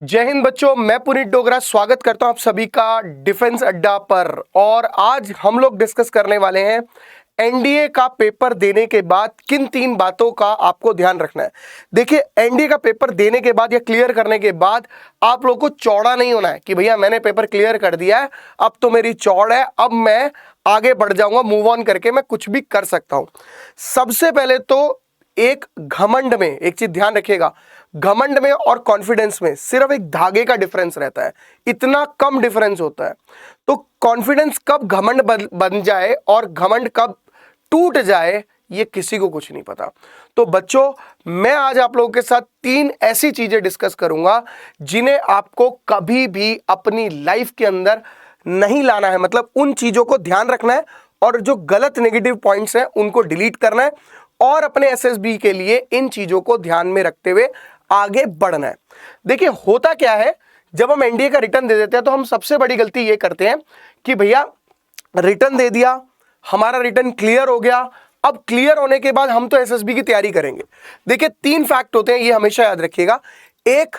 जय हिंद बच्चों, मैं पुनीत डोगरा स्वागत करता हूं आप सभी का डिफेंस अड्डा पर। और आज हम लोग डिस्कस करने वाले हैं एनडीए का पेपर देने के बाद किन 3 बातों का आपको ध्यान रखना है। देखिए, एनडीए का पेपर देने के बाद या क्लियर करने के बाद आप लोगों को चौड़ा नहीं होना है कि भैया मैंने पेपर क्लियर कर दिया है, अब तो मेरी चौड़ है, अब मैं आगे बढ़ जाऊंगा, मूव ऑन करके मैं कुछ भी कर सकता हूं। सबसे पहले तो एक घमंड में एक चीज ध्यान रखिएगा, घमंड में और कॉन्फिडेंस में सिर्फ एक धागे का डिफरेंस रहता है, इतना कम डिफरेंस होता है। तो कॉन्फिडेंस कब घमंड बन जाए और घमंड कब टूट जाए, ये किसी को कुछ नहीं पता। तो बच्चों, मैं आज आप लोगों के साथ 3 ऐसी चीजें डिस्कस करूंगा जिन्हें आपको कभी भी अपनी लाइफ के अंदर नहीं लाना है। मतलब उन चीजों को ध्यान रखना है और जो गलत नेगेटिव पॉइंट्स हैं उनको डिलीट करना है और अपने एसएसबी के लिए इन चीजों को ध्यान में रखते हुए आगे बढ़ना है। देखिए, होता क्या है, जब हम एनडीए का रिटर्न दे देते हैं तो हम सबसे बड़ी गलती ये करते हैं कि भैया रिटर्न दे दिया, हमारा रिटर्न क्लियर हो गया, अब क्लियर होने के बाद हम तो एसएसबी की तैयारी करेंगे। देखिए, 3 फैक्ट होते हैं, ये हमेशा याद रखिएगा। एक,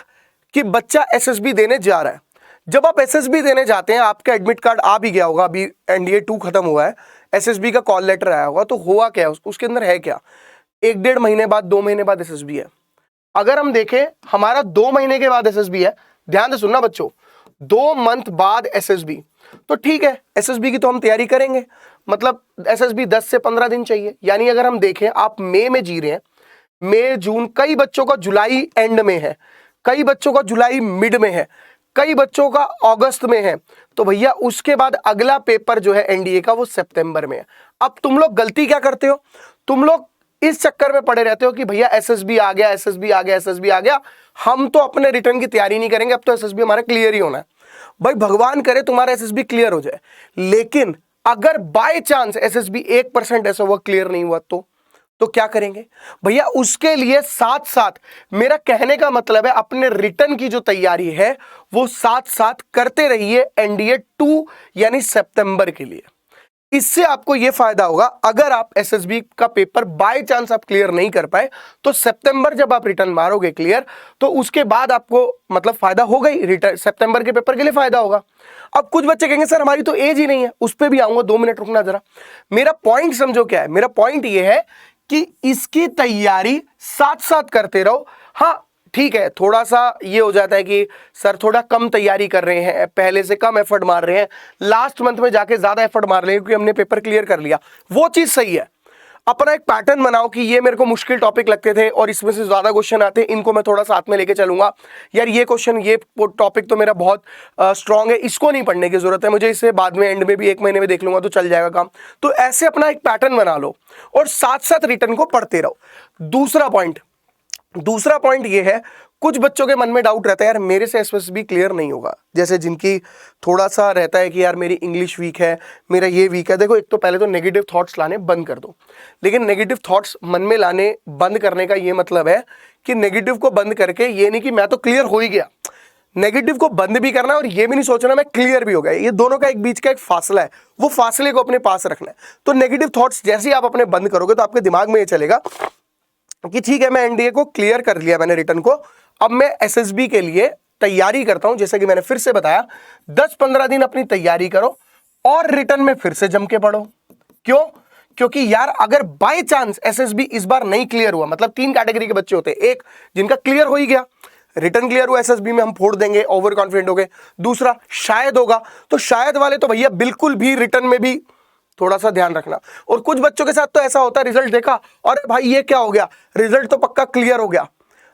कि बच्चा एसएसबी देने जा रहा है। जब आप एसएसबी देने जाते हैं, आपका एडमिट कार्ड आ भी गया होगा, अभी एनडीए 2 खत्म हुआ है, एसएसबी का कॉल लेटर आया होगा, तो हुआ क्या, उसके अंदर है क्या, 1-1.5 महीने बाद, 2 महीने बाद एसएसबी है। अगर हम देखें, हमारा 2 महीने के बाद एसएसबी है, ध्यान से सुनना बच्चों, 2 मंथ बाद एसएसबी, तो ठीक है, एसएसबी की तो हम तैयारी करेंगे। मतलब एसएसबी 10 से 15 दिन चाहिए। यानी अगर हम देखें, आप मई में जी रहे हैं, मई जून, कई बच्चों का जुलाई एंड में है, कई बच्चों का जुलाई मिड में है, कई बच्चों का अगस्त में है, तो भैया उसके बाद अगला पेपर जो है एनडीए का वो सितंबर में है। अब तुम लोग गलती क्या करते हो, तुम लोग इस चक्कर में पड़े रहते हो कि भैया एसएसबी आ गया, एसएसबी आ गया, एसएसबी आ गया, हम तो अपने रिटर्न की तैयारी नहीं करेंगे, अब तो एसएसबी हमारा क्लियर ही होना है। भाई भगवान करे तुम्हारा एसएसबी क्लियर हो जाए, लेकिन अगर बाय चांस एसएसबी 1% ऐसा हुआ क्लियर नहीं हुआ तो क्या करेंगे भैया। उसके लिए साथ साथ, मेरा कहने का मतलब है, अपने रिटर्न की जो तैयारी है वो साथ साथ करते रहिए एनडीए 2 यानी सितंबर के लिए। इससे आपको यह फायदा होगा, अगर आप एसएसबी का पेपर बाय चांस आप क्लियर नहीं कर पाए तो सितंबर जब आप रिटर्न मारोगे क्लियर, तो उसके बाद आपको मतलब फायदा होगा ही, रिटर्न सितंबर के पेपर के लिए फायदा होगा। अब कुछ बच्चे कहेंगे सर हमारी तो एज ही नहीं है, उस पर भी आऊंगा, 2 मिनट रुकना जरा। मेरा पॉइंट समझो क्या है, मेरा पॉइंट यह है कि इसकी तैयारी साथ साथ करते रहो। हाँ ठीक है, थोड़ा सा ये हो जाता है कि सर थोड़ा कम तैयारी कर रहे हैं, पहले से कम एफर्ट मार रहे हैं, लास्ट मंथ में जाके ज्यादा एफर्ट मार रहे हैं क्योंकि हमने पेपर क्लियर कर लिया, वो चीज सही है। अपना एक पैटर्न बनाओ कि ये मेरे को मुश्किल टॉपिक लगते थे और इसमें से ज्यादा क्वेश्चन आते हैं, इनको मैं थोड़ा साथ में लेके चलूंगा। यार ये क्वेश्चन, ये टॉपिक तो मेरा बहुत स्ट्रांग है, इसको नहीं पढ़ने की जरूरत है मुझे, इसे बाद में एंड में भी 1 महीने में देख लूंगा तो चल जाएगा काम। तो ऐसे अपना एक पैटर्न बना लो और साथ साथ रिटर्न को पढ़ते रहो। दूसरा पॉइंट ये है, कुछ बच्चों के मन में डाउट रहता है यार मेरे से एसएसबी क्लियर नहीं होगा, जैसे जिनकी थोड़ा सा रहता है कि यार मेरी इंग्लिश वीक है, मेरा ये वीक है। देखो, एक तो पहले तो नेगेटिव थॉट्स लाने बंद कर दो। लेकिन नेगेटिव थॉट्स मन में लाने बंद करने का ये मतलब है कि नेगेटिव को बंद करके ये नहीं कि मैं तो क्लियर हो ही गया, नेगेटिव को बंद भी करना और ये भी नहीं सोचना मैं क्लियर भी हो गया। ये दोनों का एक बीच का एक फासला है, वो फासले को अपने पास रखना है। तो नेगेटिव थॉट्स जैसे ही आप अपने बंद करोगे तो आपके दिमाग में ये चलेगा कि ठीक है, मैं एनडीए को क्लियर कर लिया, मैंने रिटर्न को, अब मैं एसएसबी के लिए तैयारी करता हूं। जैसे कि मैंने फिर से बताया, 10-15 दिन अपनी तैयारी करो और रिटर्न में फिर से जम के पढ़ो। क्यों? क्योंकि यार अगर बाय चांस एसएसबी इस बार नहीं क्लियर हुआ, मतलब 3 कैटेगरी के बच्चे होते हैं, एक जिनका क्लियर हो ही गया, रिटर्न क्लियर हुआ, एसएसबी में हम फोड़ देंगे, ओवर कॉन्फिडेंट हो गए। दूसरा शायद होगा, तो शायद वाले तो भैया बिल्कुल भी रिटर्न में भी थोड़ा सा ध्यान रखना। और कुछ बच्चों के साथ तो ऐसा होता है, रिजल्ट देखा और भाई ये क्या हो गया, रिजल्ट तो पक्का क्लियर हो गया,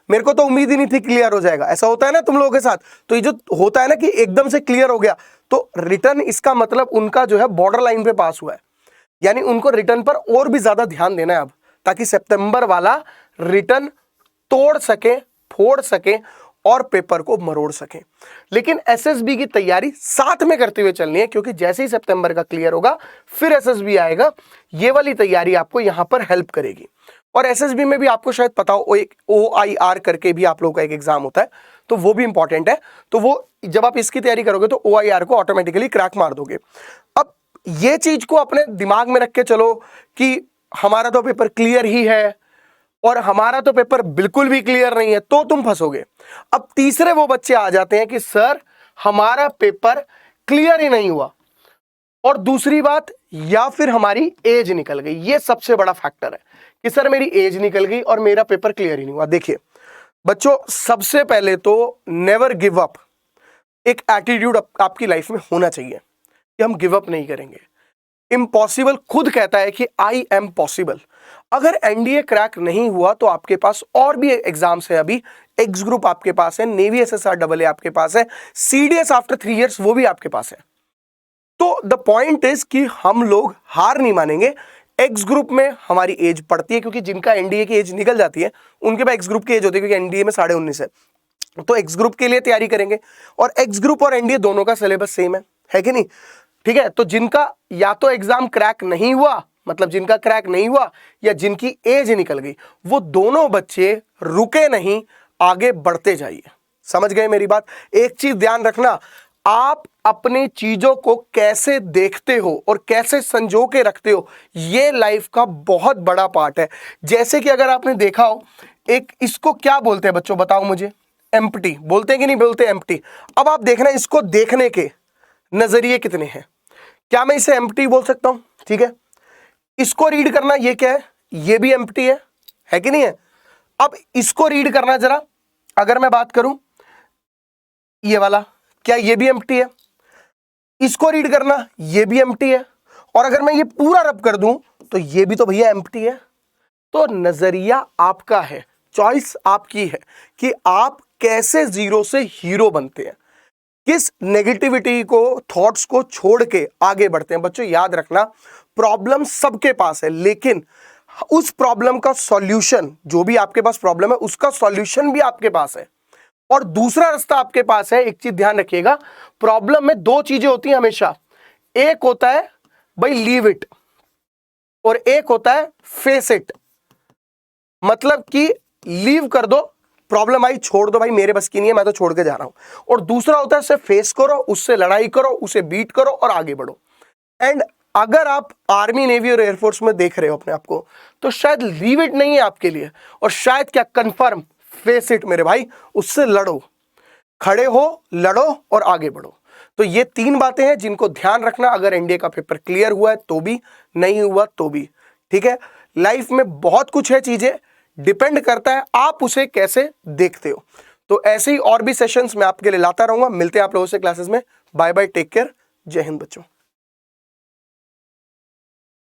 मेरे को तो उम्मीद ही नहीं थी क्लियर हो जाएगा। ऐसा होता है ना तुम लोगों के साथ। तो ये जो होता है ना कि एकदम से क्लियर हो गया, तो रिटर्न, इसका मतलब उनका जो है बॉर्डर लाइन पे पास हुआ है, यानी उनको रिटर्न पर और भी ज्यादा ध्यान देना है अब, ताकि सितंबर वाला रिटर्न तोड़ सके, फोड़ सके और पेपर को मरोड़ सके। लेकिन एसएसबी की तैयारी साथ में करते हुए चलनी है, क्योंकि जैसे ही सितंबर का क्लियर होगा फिर एसएसबी आएगा। ये वाली तैयारी आपको यहां पर हेल्प करेगी। और एसएसबी में भी आपको शायद पता हो, एक OIR करके भी आप लोगों का एक एग्जाम होता है, तो वो भी इंपॉर्टेंट है। तो वो जब आप इसकी तैयारी करोगे तो OIR को ऑटोमेटिकली क्रैक मार दोगे। अब ये चीज को अपने दिमाग में रख के चलो कि हमारा तो पेपर क्लियर ही है, और हमारा तो पेपर बिल्कुल भी क्लियर नहीं है, तो तुम फंसोगे। अब तीसरे वो बच्चे आ जाते हैं कि सर हमारा पेपर क्लियर ही नहीं हुआ, और दूसरी बात, या फिर हमारी एज निकल गई। ये सबसे बड़ा फैक्टर है कि सर मेरी एज निकल गई और मेरा पेपर क्लियर ही नहीं हुआ। देखिए बच्चों, सबसे पहले तो नेवर गिव अप एक एटीट्यूड आपकी लाइफ में होना चाहिए कि हम गिव अप नहीं करेंगे। इम्पॉसिबल खुद कहता है कि आई एम पॉसिबल। अगर एनडीए क्रैक नहीं हुआ तो आपके पास और भी एग्जाम्स है, अभी एक्स ग्रुप आपके पास है, नेवी SSR AA आपके पास है, CDS आफ्टर 3 years वो भी आपके पास है। तो द पॉइंट इज कि हम लोग हार नहीं मानेंगे। एक्स ग्रुप में हमारी एज पड़ती है, क्योंकि जिनका एनडीए की एज निकल जाती है उनके पास एक्स ग्रुप की एज होती है, क्योंकि एनडीए में 19.5 है। तो एक्स ग्रुप के लिए तैयारी करेंगे, और एक्स ग्रुप और एनडीए दोनों का सिलेबस सेम है कि नहीं? ठीक है, तो जिनका या तो एग्जाम क्रैक नहीं हुआ, मतलब जिनका क्रैक नहीं हुआ, या जिनकी एज निकल गई, वो दोनों बच्चे रुके नहीं, आगे बढ़ते जाइए। समझ गए मेरी बात? एक चीज ध्यान रखना, आप अपनी चीजों को कैसे देखते हो और कैसे संजो के रखते हो, ये लाइफ का बहुत बड़ा पार्ट है। जैसे कि अगर आपने देखा हो, एक इसको क्या बोलते हैं बच्चों, बताओ मुझे? एम्प्टी बोलते हैं कि नहीं बोलते? एम्प्टी। अब आप देखना, इसको देखने के नजरिए कितने हैं। क्या मैं इसे एम्प्टी बोल सकता हूं? ठीक है, इसको रीड करना, ये क्या है? ये भी एम्प्टी है कि नहीं है? अब इसको रीड करना जरा, अगर मैं बात करूं ये वाला, क्या ये भी एम्प्टी है? इसको रीड करना, ये भी एम्प्टी है, और अगर मैं ये पूरा रब कर दूं तो ये भी तो भैया एम्प्टी है। तो नजरिया आपका है, चॉइस आपकी है कि आप कैसे जीरो से हीरो बनते हैं, किस नेगेटिविटी को, थॉट्स को छोड़ के आगे बढ़ते हैं। बच्चों याद रखना, प्रॉब्लम सबके पास है, लेकिन उस प्रॉब्लम का सॉल्यूशन, जो भी आपके पास प्रॉब्लम है उसका सॉल्यूशन भी आपके पास है, और दूसरा रास्ता आपके पास है। एक चीज ध्यान रखिएगा, प्रॉब्लम में 2 चीजें होती हैं हमेशा। एक होता है भाई लीव इट, और एक होता है फेस इट। मतलब कि लीव कर दो, प्रॉब्लम आई छोड़ दो, भाई मेरे बस की नहीं है, मैं तो छोड़ के जा रहा हूं। और दूसरा होता है उसे फेस करो, उससे लड़ाई करो, उसे बीट करो और आगे बढ़ो। एंड अगर आप आर्मी, नेवी और एयरफोर्स में देख रहे हो अपने आप को, तो शायद लीव इट नहीं है आपके लिए, और शायद क्या कंफर्म फेस इट मेरे भाई, उससे लड़ो, खड़े हो, लड़ो और आगे बढ़ो। तो ये 3 बातें हैं जिनको ध्यान रखना, अगर एनडीए का पेपर क्लियर हुआ है तो भी, नहीं हुआ तो भी। ठीक है, लाइफ में बहुत कुछ है, चीजें डिपेंड करता है आप उसे कैसे देखते हो। तो ऐसे ही और भी सेशंस मैं आपके लिए लाता रहूंगा। मिलते हैं आप लोगों से क्लासेस में। बाय बाय, टेक केयर, जय हिंद बच्चों।